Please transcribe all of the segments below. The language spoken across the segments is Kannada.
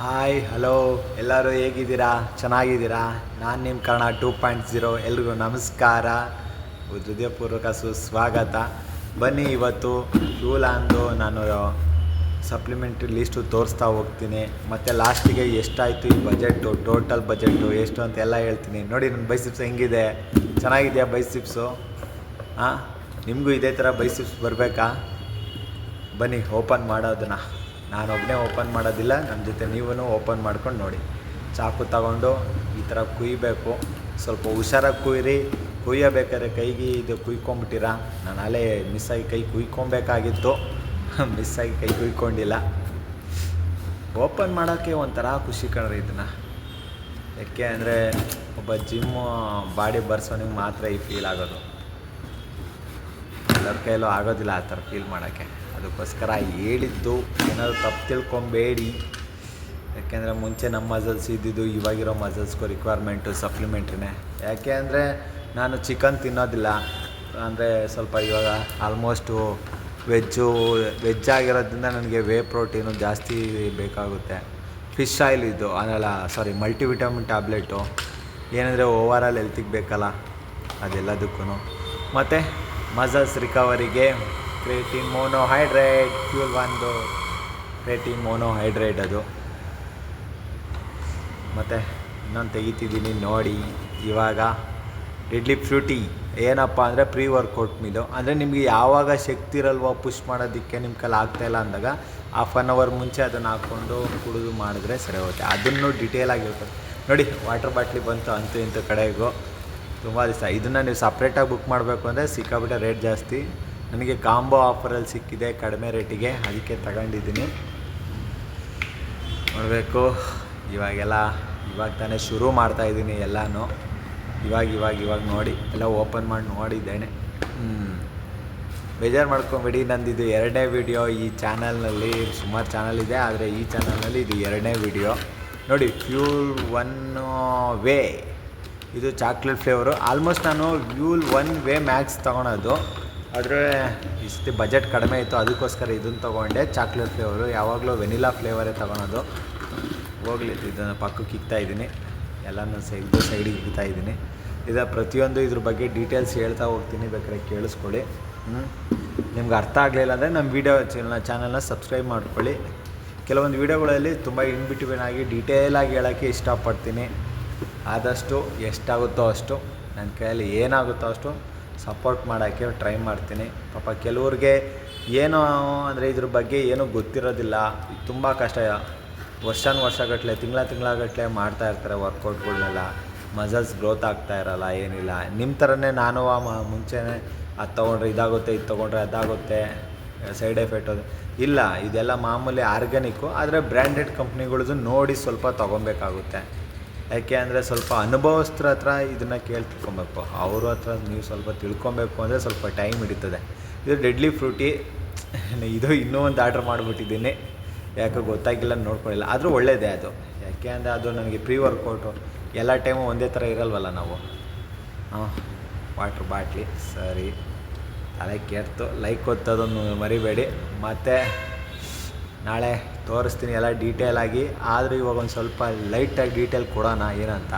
ಹಾಯ್ ಹಲೋ ಎಲ್ಲರೂ ಹೇಗಿದ್ದೀರಾ? ಚೆನ್ನಾಗಿದ್ದೀರಾ? ನಾನು ನಿಮ್ಮ ಕರ್ಣ 2.0 ಎಲ್ರಿಗೂ ನಮಸ್ಕಾರ, ಹೃದಯಪೂರ್ವಕ ಸುಸ್ವಾಗತ. ಬನ್ನಿ, ಇವತ್ತು ಫ್ಯೂಲಾಂದು ನಾನು ಸಪ್ಲಿಮೆಂಟ್ರಿ ಲೀಸ್ಟು ತೋರಿಸ್ತಾ ಹೋಗ್ತೀನಿ. ಮತ್ತು ಲಾಸ್ಟಿಗೆ ಎಷ್ಟಾಯಿತು ಈ ಬಜೆಟು, ಟೋಟಲ್ ಬಜೆಟು ಎಷ್ಟು ಅಂತೆಲ್ಲ ಹೇಳ್ತೀನಿ. ನೋಡಿ ನನ್ನ ಬೈಸಿಪ್ಸ್ ಹೆಂಗಿದೆ, ಚೆನ್ನಾಗಿದೆಯಾ ಬೈಸಿಪ್ಸು? ಹಾಂ, ನಿಮಗೂ ಇದೇ ಥರ ಬೈಸಿಪ್ಸ್ ಬರಬೇಕಾ? ಬನ್ನಿ ಓಪನ್ ಮಾಡೋದನ್ನು. ನಾನೊಬ್ಬನೇ ಓಪನ್ ಮಾಡೋದಿಲ್ಲ, ನಮ್ಮ ಜೊತೆ ನೀವೂ ಓಪನ್ ಮಾಡ್ಕೊಂಡು ನೋಡಿ. ಚಾಕು ತಗೊಂಡು ಈ ಥರ ಕುಯ್ಬೇಕು. ಸ್ವಲ್ಪ ಹುಷಾರಾಗಿ ಕುಯ್ಯಿರಿ. ಕುಯ್ಯಬೇಕಾದ್ರೆ ಕೈಗೆ ಇದು ಕುಯ್ಕೊಂಬಿಟ್ಟಿರ. ನಾನು ಅಲ್ಲೇ ಮಿಸ್ಸಾಗಿ ಕೈ ಕುಯ್ಕೊಬೇಕಾಗಿತ್ತು, ಮಿಸ್ಸಾಗಿ ಕೈ ಕುಯ್ಕೊಂಡಿಲ್ಲ. ಓಪನ್ ಮಾಡೋಕ್ಕೆ ಒಂಥರ ಖುಷಿ ಕಣ್ರಿ ಇದನ್ನು. ಯಾಕೆ ಅಂದರೆ ಒಬ್ಬ ಜಿಮ್ಮು ಬಾಡಿ ಬರ್ಸೋನಿಗೆ ಮಾತ್ರ ಈ ಫೀಲ್ ಆಗೋದು. ಎಲ್ಲರ ಕೈಯಲ್ಲೂ ಆಗೋದಿಲ್ಲ ಆ ಥರ ಫೀಲ್ ಮಾಡೋಕ್ಕೆ. ಅದಕ್ಕೋಸ್ಕರ ಹೇಳಿದ್ದು, ಏನಾದರೂ ತಪ್ಪು ತಿಳ್ಕೊಬೇಡಿ. ಯಾಕೆಂದರೆ ಮುಂಚೆ ನಮ್ಮ ಮಸಲ್ಸ್ ಇದ್ದಿದ್ದು ಇವಾಗಿರೋ ಮಸಲ್ಸ್ಗೂ ರಿಕ್ವೈರ್ಮೆಂಟು ಸಪ್ಲಿಮೆಂಟ್ರಿನೇ. ಯಾಕೆ ಅಂದರೆ ನಾನು ಚಿಕನ್ ತಿನ್ನೋದಿಲ್ಲ. ಅಂದರೆ ಸ್ವಲ್ಪ ಇವಾಗ ಆಲ್ಮೋಸ್ಟು ವೆಜ್ ಆಗಿರೋದ್ರಿಂದ ನನಗೆ ವೇ ಪ್ರೋಟೀನು ಜಾಸ್ತಿ ಬೇಕಾಗುತ್ತೆ. ಫಿಶ್ ಆಯಿಲ್ ಇದು ಮಲ್ಟಿವಿಟಮಿನ್ ಟ್ಯಾಬ್ಲೆಟು ಏನಂದರೆ ಓವರಾಲ್ ಹೆಲ್ತಿಗೆ ಬೇಕಲ್ಲ, ಅದೆಲ್ಲದಕ್ಕೂ. ಮತ್ತು ಮಸಲ್ಸ್ ರಿಕವರಿಗೆ ಕ್ರಿಯೇಟಿನ್ ಮೋನೋಹೈಡ್ರೇಟ್, ಫ್ಯೂಲ್ ಒಂದು ಕ್ರಿಯೇಟಿನ್ ಮೋನೋಹೈಡ್ರೇಟ್ ಅದು. ಮತ್ತು ಇನ್ನೊಂದು ತೆಗಿತಿದ್ದೀನಿ ನೋಡಿ. ಇವಾಗ ಡೆಡ್ಲಿ ಫ್ರೂಟಿ ಏನಪ್ಪ ಅಂದರೆ ಪ್ರೀ ವರ್ಕೌಟ್ ಮೀಲು. ಅಂದರೆ ನಿಮಗೆ ಯಾವಾಗ ಶಕ್ತಿ ಇರಲ್ವೋ ಪುಷ್ ಮಾಡೋದಕ್ಕೆ, ನಿಮ್ಮ ಕೈಲಿ ಆಗ್ತಾಯಿಲ್ಲ ಅಂದಾಗ ಹಾಫ್ ಆನ್ ಅವರ್ ಮುಂಚೆ ಅದನ್ನು ಹಾಕ್ಕೊಂಡು ಕುಡಿದು ಮಾಡಿದ್ರೆ ಸರಿ ಹೋಗುತ್ತೆ. ಅದನ್ನು ಡೀಟೇಲಾಗಿ ಹೇಳ್ತಾರೆ ನೋಡಿ. ವಾಟರ್ ಬಾಟ್ಲಿ ಬಂತು ಅಂತೂ ಇಂಥ ಕಡೆಗೂ ತುಂಬ ದಿವಸ. ಇದನ್ನು ನೀವು ಸಪ್ರೇಟಾಗಿ ಬುಕ್ ಮಾಡಬೇಕು ಅಂದರೆ ಸಿಕ್ಕಾಬಿಟ್ಟೆ ರೇಟ್ ಜಾಸ್ತಿ. ನನಗೆ ಕಾಂಬೋ ಆಫರಲ್ಲಿ ಸಿಕ್ಕಿದೆ ಕಡಿಮೆ ರೇಟಿಗೆ, ಅದಕ್ಕೆ ತಗೊಂಡಿದ್ದೀನಿ. ನೋಡಬೇಕು. ಇವಾಗ ತಾನೇ ಶುರು ಮಾಡ್ತಾಯಿದ್ದೀನಿ ಎಲ್ಲನೂ. ಇವಾಗ ನೋಡಿ ಎಲ್ಲ ಓಪನ್ ಮಾಡಿ ನೋಡಿದ್ದೇನೆ. ಬೇಜಾರು ಮಾಡ್ಕೊಂಬಿಡಿ, ನಂದಿದು 2ನೇ ವಿಡಿಯೋ ಈ ಚಾನಲ್ನಲ್ಲಿ. ಸುಮಾರು ಚಾನಲ್ ಇದೆ, ಆದರೆ ಈ ಚಾನಲ್ನಲ್ಲಿ ಇದು 2ನೇ ವಿಡಿಯೋ ನೋಡಿ. ಫ್ಯೂಲ್ 1 ವೇ ಇದು ಚಾಕ್ಲೇಟ್ ಫ್ಲೇವರು. ಆಲ್ಮೋಸ್ಟ್ ನಾನು ಫ್ಯೂಲ್ 1 ವೇ ಮ್ಯಾಕ್ಸ್ ತೊಗೊಳೋದು, ಆದರೆ ಇಷ್ಟು ಬಜೆಟ್ ಕಡಿಮೆ ಇತ್ತು, ಅದಕ್ಕೋಸ್ಕರ ಇದನ್ನು ತೊಗೊಂಡೆ ಚಾಕ್ಲೇಟ್ ಫ್ಲೇವರು. ಯಾವಾಗಲೂ ವೆನಿಲಾ ಫ್ಲೇವರೇ ತೊಗೊಳೋದು. ಹೋಗಲಿ, ಇದನ್ನು ಪಕ್ಕಕ್ಕೆ ಇಕ್ತಾಯಿದ್ದೀನಿ, ಎಲ್ಲನೂ ಸೈಡಿಗೆ ಇಕ್ತಾಯಿದ್ದೀನಿ. ಪ್ರತಿಯೊಂದು ಇದ್ರ ಬಗ್ಗೆ ಡೀಟೇಲ್ಸ್ ಹೇಳ್ತಾ ಹೋಗ್ತೀನಿ, ಬೇಕಾದ್ರೆ ಕೇಳಿಸ್ಕೊಳ್ಳಿ. ನಿಮ್ಗೆ ಅರ್ಥ ಆಗಲಿಲ್ಲ ಅಂದರೆ ನಮ್ಮ ವೀಡಿಯೋ ಚಾನಲ್ನ ಸಬ್ಸ್ಕ್ರೈಬ್ ಮಾಡ್ಕೊಳ್ಳಿ. ಕೆಲವೊಂದು ವೀಡಿಯೋಗಳಲ್ಲಿ ತುಂಬ ಇನ್ಬಿಟ್ವೀನ್ ಆಗಿ ಡೀಟೇಲಾಗಿ ಹೇಳೋಕ್ಕೆ ಇಷ್ಟಪಡ್ತೀನಿ. ಆದಷ್ಟು ಎಷ್ಟಾಗುತ್ತೋ ಅಷ್ಟು, ನನ್ನ ಕೈಯಲ್ಲಿ ಏನಾಗುತ್ತೋ ಅಷ್ಟು ಸಪೋರ್ಟ್ ಮಾಡೋಕ್ಕೆ ಟ್ರೈ ಮಾಡ್ತೀನಿ. ಪಾಪ ಕೆಲವ್ರಿಗೆ ಏನೋ ಅಂದರೆ ಇದ್ರ ಬಗ್ಗೆ ಏನೂ ಗೊತ್ತಿರೋದಿಲ್ಲ. ತುಂಬ ಕಷ್ಟ. ವರ್ಷಗಟ್ಟಲೆ ತಿಂಗಳಗಟ್ಟಲೆ ಮಾಡ್ತಾಯಿರ್ತಾರೆ ವರ್ಕೌಟ್ಗಳನ್ನೆಲ್ಲ. ಮಸಲ್ಸ್ ಗ್ರೋತ್ ಆಗ್ತಾ ಇರೋಲ್ಲ, ಏನಿಲ್ಲ. ನಿಮ್ಮ ಥರನೇ ನಾನು ಮುಂಚೆನೇ ಅದು ತೊಗೊಂಡ್ರೆ ಇದಾಗುತ್ತೆ, ಇದು ತೊಗೊಂಡ್ರೆ ಅದಾಗುತ್ತೆ, ಸೈಡ್ ಎಫೆಕ್ಟ್ ಅದು ಇಲ್ಲ. ಇದೆಲ್ಲ ಮಾಮೂಲಿ ಆರ್ಗ್ಯಾನಿಕ್ಕು, ಆದರೆ ಬ್ರ್ಯಾಂಡೆಡ್ ಕಂಪ್ನಿಗಳದ್ದು ನೋಡಿ ಸ್ವಲ್ಪ ತೊಗೊಬೇಕಾಗುತ್ತೆ. ಯಾಕೆ ಅಂದರೆ ಸ್ವಲ್ಪ ಅನುಭವಸ್ಥರ ಹತ್ರ ಇದನ್ನು ತಿಳ್ಕೊಬೇಕು. ಅವ್ರ ಹತ್ರ ನೀವು ಸ್ವಲ್ಪ ತಿಳ್ಕೊಬೇಕು ಅಂದರೆ ಸ್ವಲ್ಪ ಟೈಮ್ ಹಿಡಿತದೆ. ಇದು ಡೆಡ್ಲಿ ಫ್ರೂಟಿ. ಇದು ಇನ್ನೂ ಒಂದು ಆರ್ಡ್ರ್ ಮಾಡಿಬಿಟ್ಟಿದ್ದೀನಿ, ಯಾಕೆ ಗೊತ್ತಾಗಿಲ್ಲ, ನೋಡ್ಕೊಳ್ಳಿಲ್ಲ. ಆದರೂ ಒಳ್ಳೆಯದೇ ಅದು. ಯಾಕೆ ಅಂದರೆ ಅದು ನನಗೆ ಪ್ರೀ ವರ್ಕೌಟು. ಎಲ್ಲ ಟೈಮು ಒಂದೇ ಥರ ಇರಲ್ವಲ್ಲ ನಾವು. ವಾಟ್ರ್ ಬಾಟ್ಲಿ ಸರಿ, ತಲೆ ಕೇರ್ತು. ಲೈಕ್ ಒತ್ತೋದನ್ನು ಮರಿಬೇಡಿ. ಮತ್ತು ನಾಳೆ ತೋರಿಸ್ತೀನಿ ಎಲ್ಲ ಡೀಟೇಲಾಗಿ. ಆದರೂ ಇವಾಗ ಒಂದು ಸ್ವಲ್ಪ ಲೈಟಾಗಿ ಡೀಟೇಲ್ ಕೊಡೋಣ ಏನಂತ.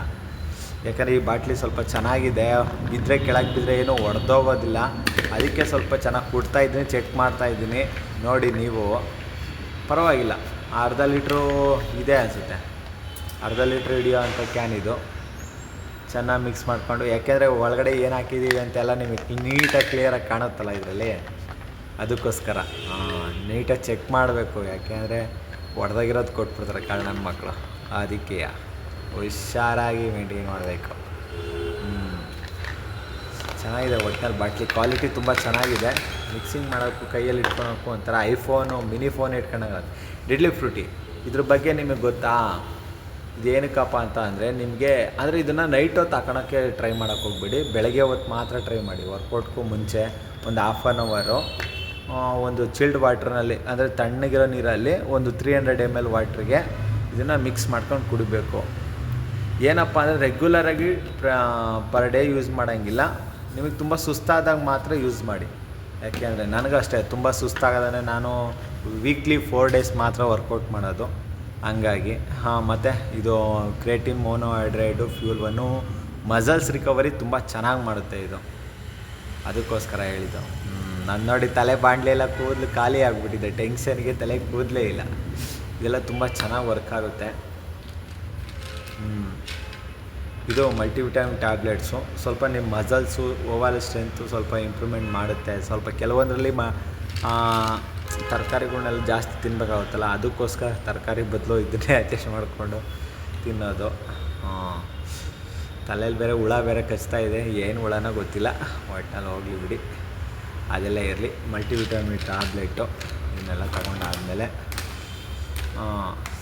ಯಾಕಂದರೆ ಈ ಬಾಟ್ಲಿ ಸ್ವಲ್ಪ ಚೆನ್ನಾಗಿದೆ, ಬಿದ್ದರೆ ಕೆಳಗೆ ಬಿದ್ದರೆ ಏನೂ ಒಡೆದೋಗೋದಿಲ್ಲ. ಅದಕ್ಕೆ ಸ್ವಲ್ಪ ಚೆನ್ನಾಗಿ ಕೊಡ್ತಾಯಿದ್ದೀನಿ, ಚೆಕ್ ಮಾಡ್ತಾಯಿದ್ದೀನಿ. ನೋಡಿ ನೀವು, ಪರವಾಗಿಲ್ಲ. ಅರ್ಧ ಲೀಟ್ರು ಇದೆ ಅನಿಸುತ್ತೆ, ಅರ್ಧ ಲೀಟ್ರ್ ಹಿಡಿಯೋ ಅಂಥ ಕ್ಯಾನ್ ಇದು. ಚೆನ್ನಾಗಿ ಮಿಕ್ಸ್ ಮಾಡಿಕೊಂಡು, ಯಾಕೆಂದರೆ ಒಳಗಡೆ ಏನು ಹಾಕಿದ್ದೀವಿ ಅಂತೆಲ್ಲ ನಿಮಗೆ ನೀಟಾಗಿ ಕ್ಲಿಯರಾಗಿ ಕಾಣುತ್ತಲ್ಲ ಇದರಲ್ಲಿ, ಅದಕ್ಕೋಸ್ಕರ ನೀಟಾಗಿ ಚೆಕ್ ಮಾಡಬೇಕು. ಯಾಕೆಂದರೆ ಹೊಡೆದಾಗಿರೋದು ಕೊಟ್ಬಿಡ್ತಾರೆ ನನ್ನ ಮಕ್ಕಳು, ಅದಕ್ಕೆ ಹುಷಾರಾಗಿ ಮೇಂಟೈನ್ ಮಾಡಬೇಕು. ಚೆನ್ನಾಗಿದೆ ಒಟ್ಟಿನಲ್ಲಿ ಬಾಟ್ಲಿ. ಕ್ವಾಲಿಟಿ ತುಂಬ ಚೆನ್ನಾಗಿದೆ. ಮಿಕ್ಸಿಂಗ್ ಮಾಡೋಕ್ಕೂ ಕೈಯಲ್ಲಿ ಇಟ್ಕೊಳೋಕ್ಕೂ ಒಂಥರ ಐಫೋನು ಮಿನಿ ಫೋನ್ ಇಟ್ಕೊಂಡಾಗತ್ತೆ. ಡೆಡ್ಲಿ ಫ್ರೂಟಿ ಇದ್ರ ಬಗ್ಗೆ ನಿಮಗೆ ಗೊತ್ತಾ? ಇದೇನಕ್ಕಪ್ಪ ಅಂತ ಅಂದರೆ ನಿಮಗೆ, ಅಂದರೆ ಇದನ್ನು ನೈಟ್ ಹೊತ್ತು ಹಾಕೋಣಕ್ಕೆ ಟ್ರೈ ಮಾಡೋಕ್ಕೆ ಹೋಗ್ಬೇಡಿ. ಬೆಳಗ್ಗೆ ಹೊತ್ತು ಮಾತ್ರ ಟ್ರೈ ಮಾಡಿ. ವರ್ಕೌಟ್ಗೂ ಮುಂಚೆ ಒಂದು ಹಾಫ್ ಆನ್ ಅವರು ಒಂದು ಚಿಲ್ಡ್ ವಾಟ್ರ್ನಲ್ಲಿ, ಅಂದರೆ ತಣ್ಣಗಿರೋ ನೀರಲ್ಲಿ ಒಂದು 300 ml ವಾಟ್ರಿಗೆ ಇದನ್ನು ಮಿಕ್ಸ್ ಮಾಡ್ಕೊಂಡು ಕುಡಿಬೇಕು. ಏನಪ್ಪ ಅಂದರೆ ರೆಗ್ಯುಲರಾಗಿ ಪರ್ ಡೇ ಯೂಸ್ ಮಾಡೋಂಗಿಲ್ಲ. ನಿಮಗೆ ತುಂಬ ಸುಸ್ತಾದಾಗ ಮಾತ್ರ ಯೂಸ್ ಮಾಡಿ. ಯಾಕೆಂದರೆ ನನಗೂ ಅಷ್ಟೇ ತುಂಬ ಸುಸ್ತಾಗದೇ ನಾನು ವೀಕ್ಲಿ 4 ಡೇಸ್ ಮಾತ್ರ ವರ್ಕೌಟ್ ಮಾಡೋದು. ಹಂಗಾಗಿ ಮತ್ತು ಇದು ಕ್ರೇಟಿನ್ ಮೋನೋಹೈಡ್ರೇಟು ಫ್ಯೂಲ್ ಒನ್ನು ಮಸಲ್ಸ್ ರಿಕವರಿ ತುಂಬ ಚೆನ್ನಾಗಿ ಮಾಡುತ್ತೆ ಇದು, ಅದಕ್ಕೋಸ್ಕರ ಹೇಳಿದ್ದು. ನಾನು ನೋಡಿ ತಲೆ ಬಾಣಲೆಲ್ಲ ಕೂದಲು ಖಾಲಿ ಆಗಿಬಿಟ್ಟಿದೆ, ಟೆನ್ಷನ್ಗೆ ತಲೆ ಕೂದಲೇ ಇಲ್ಲ. ಇದೆಲ್ಲ ತುಂಬ ಚೆನ್ನಾಗಿ ವರ್ಕ್ ಆಗುತ್ತೆ. ಇದು ಮಲ್ಟಿವಿಟಮಿನ್ ಟ್ಯಾಬ್ಲೆಟ್ಸು ಸ್ವಲ್ಪ ನಿಮ್ಮ ಮಸಲ್ಸು ಓವಲ್ ಸ್ಟ್ರೆಂತು ಸ್ವಲ್ಪ ಇಂಪ್ರೂವ್ಮೆಂಟ್ ಮಾಡುತ್ತೆ. ಸ್ವಲ್ಪ ಕೆಲವೊಂದರಲ್ಲಿ ತರಕಾರಿಗಳನ್ನೆಲ್ಲ ಜಾಸ್ತಿ ತಿನ್ನಬೇಕಾಗುತ್ತಲ್ಲ, ಅದಕ್ಕೋಸ್ಕರ ತರಕಾರಿ ಬದಲು ಇದನ್ನೇ ಅಡ್ಜಸ್ಟ್ ಮಾಡಿಕೊಂಡು ತಿನ್ನೋದು. ತಲೆಯಲ್ಲಿ ಬೇರೆ ಹುಳ ಬೇರೆ ಕಚ್ತಾ ಇದೆ, ಏನು ಹುಳನೋ ಗೊತ್ತಿಲ್ಲ, ಒಟ್ಟಿನಲ್ಲಿ ಹೋಗಲಿ ಬಿಡಿ, ಅದೆಲ್ಲ ಇರಲಿ. ಮಲ್ಟಿವಿಟಮಿನ್ ಟ್ಯಾಬ್ಲೆಟು ಇದನ್ನೆಲ್ಲ ತಗೊಂಡಾದಮೇಲೆ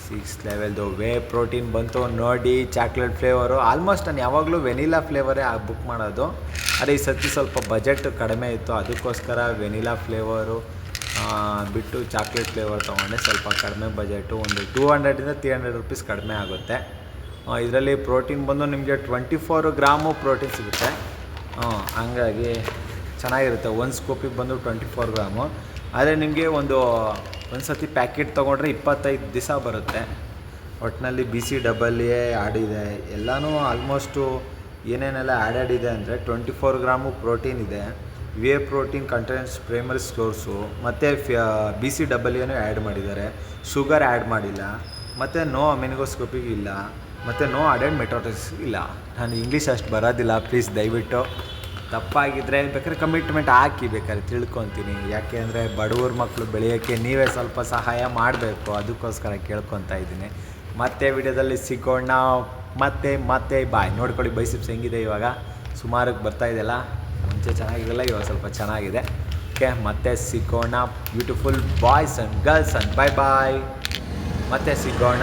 6 ಲೆವೆಲ್ದು ವೇ ಪ್ರೋಟೀನ್ ಬಂತು ನೋಡಿ. ಚಾಕ್ಲೇಟ್ ಫ್ಲೇವರು ಆಲ್ಮೋಸ್ಟ್ ನಾನು ಯಾವಾಗಲೂ ವೆನಿಲಾ ಫ್ಲೇವರೇ ಬುಕ್ ಮಾಡೋದು, ಆದರೆ ಈ ಸರ್ತಿ ಸ್ವಲ್ಪ ಬಜೆಟ್ ಕಡಿಮೆ ಇತ್ತು, ಅದಕ್ಕೋಸ್ಕರ ವೆನಿಲಾ ಫ್ಲೇವರು ಬಿಟ್ಟು ಚಾಕ್ಲೇಟ್ ಫ್ಲೇವರ್ ತೊಗೊಂಡೆ. ಸ್ವಲ್ಪ ಕಡಿಮೆ ಬಜೆಟು, ಒಂದು 200 to 300 rupees ಕಡಿಮೆ ಆಗುತ್ತೆ. ಇದರಲ್ಲಿ ಪ್ರೋಟೀನ್ ಬಂದು ನಿಮಗೆ 24 ಗ್ರಾಮು ಪ್ರೋಟೀನ್ ಸಿಗುತ್ತೆ. ಹಂಗಾಗಿ ಚೆನ್ನಾಗಿರುತ್ತೆ. ಒಂದು ಸ್ಕೂಪಿಗೆ ಬಂದು 24 ಗ್ರಾಮು. ಆದರೆ ನಿಮಗೆ ಒಂದು ಸತಿ ಪ್ಯಾಕೆಟ್ ತೊಗೊಂಡ್ರೆ 25 ದಿವಸ ಬರುತ್ತೆ. ಒಟ್ಟಿನಲ್ಲಿ BCAA ಆ್ಯಡ್ ಇದೆ, ಎಲ್ಲನೂ ಆಲ್ಮೋಸ್ಟು ಏನೇನೆಲ್ಲ ಆ್ಯಡೆಡ್ ಇದೆ ಅಂದರೆ 24 ಗ್ರಾಮು ಪ್ರೋಟೀನ್ ಇದೆ, whey protein contents primary stores, ಮತ್ತು BCAAನೂ ಆ್ಯಡ್ ಮಾಡಿದ್ದಾರೆ, ಶುಗರ್ ಆ್ಯಡ್ ಮಾಡಿಲ್ಲ, ಮತ್ತು ನೋ ಅಮಿನೋಸ್ಕೋಪಿಗೆ ಇಲ್ಲ, ಮತ್ತು ನೋ ಆಡೆಡ್ ಮೆಟಾಟಿಸ್ ಇಲ್ಲ. ನಾನು ಇಂಗ್ಲೀಷ್ ಅಷ್ಟು ಬರೋದಿಲ್ಲ, ಪ್ಲೀಸ್ ದಯವಿಟ್ಟು ತಪ್ಪಾಗಿದ್ದರೆ ಬೇಕಾದ್ರೆ ಕಮಿಟ್ಮೆಂಟ್ ಹಾಕಿ, ಬೇಕಾದ್ರೆ ತಿಳ್ಕೊತೀನಿ. ಯಾಕೆ ಅಂದರೆ ಬಡವ್ರ ಮಕ್ಕಳು ಬೆಳೆಯೋಕ್ಕೆ ನೀವೇ ಸ್ವಲ್ಪ ಸಹಾಯ ಮಾಡಬೇಕು, ಅದಕ್ಕೋಸ್ಕರ ಕೇಳ್ಕೊತಾ ಇದ್ದೀನಿ. ಮತ್ತೆ ವಿಡಿಯೋದಲ್ಲಿ ಸಿಗೋಣ, ಮತ್ತೆ ಬಾಯ್. ನೋಡ್ಕೊಳ್ಳಿ ಬೈಸಿಪ್ಸ್ ಹೆಂಗಿದೆ ಇವಾಗ, ಸುಮಾರಿಗೆ ಬರ್ತಾಯಿದೆಯಲ್ಲ, ಮುಂಚೆ ಚೆನ್ನಾಗಿರಲ್ಲ, ಇವಾಗ ಸ್ವಲ್ಪ ಚೆನ್ನಾಗಿದೆ. ಓಕೆ, ಮತ್ತೆ ಸಿಗೋಣ beautiful boys and girls and bye. ಮತ್ತೆ ಸಿಗೋಣ.